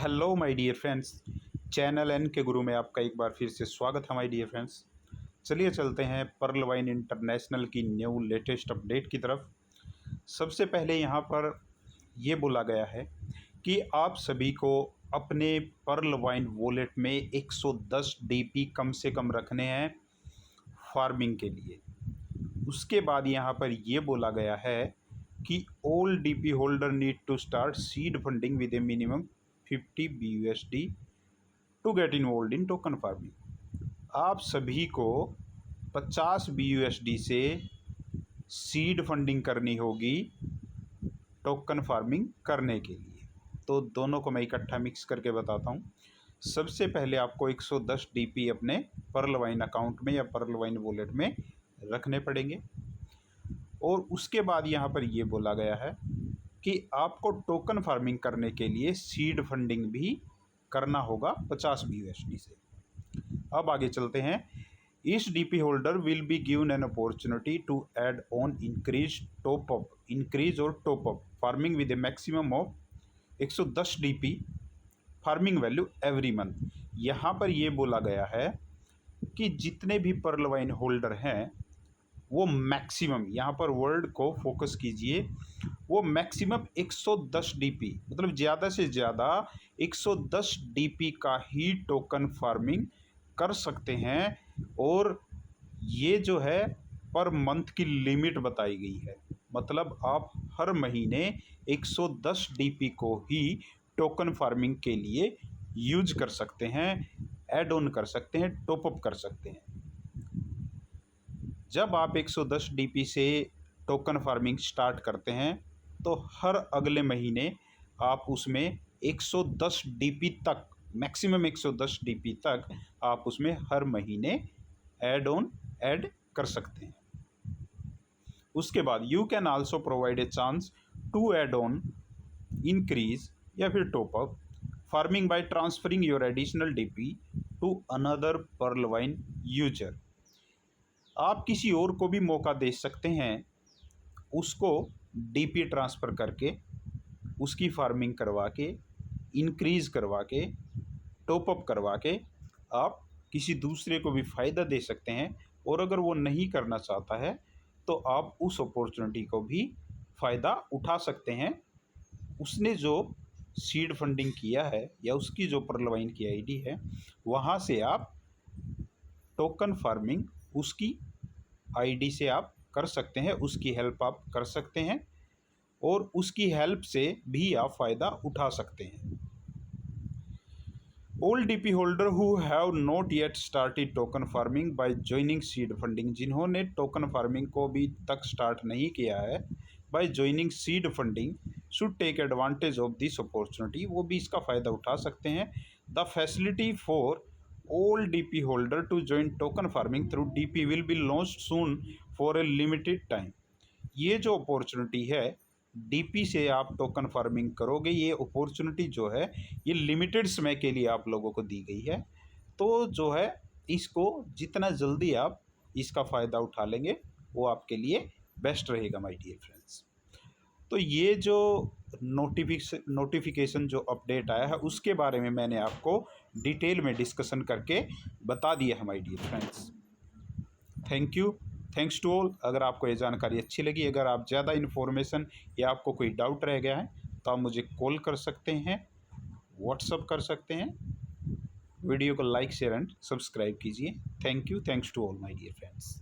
Hello my dear friends, channel N K Guru में आपका एक बार फिर से स्वागत है माय डियर फ्रेंड्स। चलिए चलते हैं पर्ल वाइन इंटरनेशनल की न्यू लेटेस्ट अपडेट की तरफ। सबसे पहले यहाँ पर ये बोला गया है कि आप सभी को अपने पर्ल वाइन वॉलेट में 110 डीपी कम से कम रखने हैं फार्मिंग के लिए। उसके बाद यहाँ पर ये बोला गया है कि all DP holder need to start seed funding with a minimum 50 BUSD to get involve in token farming. आप सभी को 50 BUSD से सीड फंडिंग करनी होगी टोकन फार्मिंग करने के लिए। तो दोनों को मैं इकट्ठा मिक्स करके बताता हूँ। सबसे पहले आपको 110 डीपी अपने पर्ल वाइन अकाउंट में या पर्ल वाइन वॉलेट में रखने पड़ेंगे। और उसके बाद यहाँ पर ये बोला गया है कि आपको टोकन फार्मिंग करने के लिए सीड फंडिंग भी करना होगा 50 BUSD से। अब आगे चलते हैं। Each DP holder will be given an opportunity to add on increase और top up farming with a maximum of 110 DP farming value every month. यहाँ पर ये बोला गया है कि जितने भी पर्ल वाइन होल्डर हैं वो मैक्सिमम, यहाँ पर वर्ड को फोकस कीजिए, वो मैक्सिमम 110 डीपी मतलब ज़्यादा से ज़्यादा 110 डीपी का ही टोकन फार्मिंग कर सकते हैं। और ये जो है पर मंथ की लिमिट बताई गई है, मतलब आप हर महीने 110 डीपी को ही टोकन फार्मिंग के लिए यूज कर सकते हैं, ऐड ऑन कर सकते हैं, टॉप अप कर सकते हैं। जब आप 110 डीपी से टोकन फार्मिंग स्टार्ट करते हैं तो हर अगले महीने आप उसमें 110 डीपी तक, मैक्सिमम 110 डीपी तक आप उसमें हर महीने ऐड कर सकते हैं। उसके बाद you can also provide a chance to add on, increase या फिर top up farming by transferring your additional DP to another Pearlvine user. आप किसी और को भी मौका दे सकते हैं, उसको डीपी ट्रांसफ़र करके, उसकी फार्मिंग करवा के, इंक्रीज़ करवा के, टॉप अप करवा के आप किसी दूसरे को भी फ़ायदा दे सकते हैं। और अगर वो नहीं करना चाहता है तो आप उस अपॉर्चुनिटी को भी फ़ायदा उठा सकते हैं। उसने जो सीड फंडिंग किया है या उसकी जो पर्ल वाइन की आईडी है, वहाँ से आप टोकन फार्मिंग उसकी आईडी से आप कर सकते हैं, उसकी हेल्प आप कर सकते हैं और उसकी हेल्प से भी आप फ़ायदा उठा सकते हैं। All DP holder who have not yet started token farming by joining seed funding, जिन्होंने टोकन फार्मिंग को भी तक स्टार्ट नहीं किया है by joining seed funding, should take advantage of this opportunity, वो भी इसका फ़ायदा उठा सकते हैं। The facility for all DP holder to join token farming through DP will be launched soon for a limited time। ये जो अपॉर्चुनिटी है DP से आप टोकन फार्मिंग करोगे, ये अपॉर्चुनिटी जो है ये लिमिटेड समय के लिए आप लोगों को दी गई है। तो जो है इसको जितना जल्दी आप इसका फ़ायदा उठा लेंगे वो आपके लिए बेस्ट रहेगा माय डियर फ्रेंड्स। तो ये जो नोटिफिकेशन जो अपडेट आया है उसके बारे में मैंने आपको डिटेल में डिस्कशन करके बता दिया है my dear friends. Thank you, thanks to all. अगर आपको ये जानकारी अच्छी लगी, अगर आप ज़्यादा इन्फॉर्मेशन या आपको कोई डाउट रह गया है तो आप मुझे कॉल कर सकते हैं, व्हाट्सअप कर सकते हैं। वीडियो को लाइक शेयर एंड सब्सक्राइब कीजिए। Thank you, thanks to all my dear friends.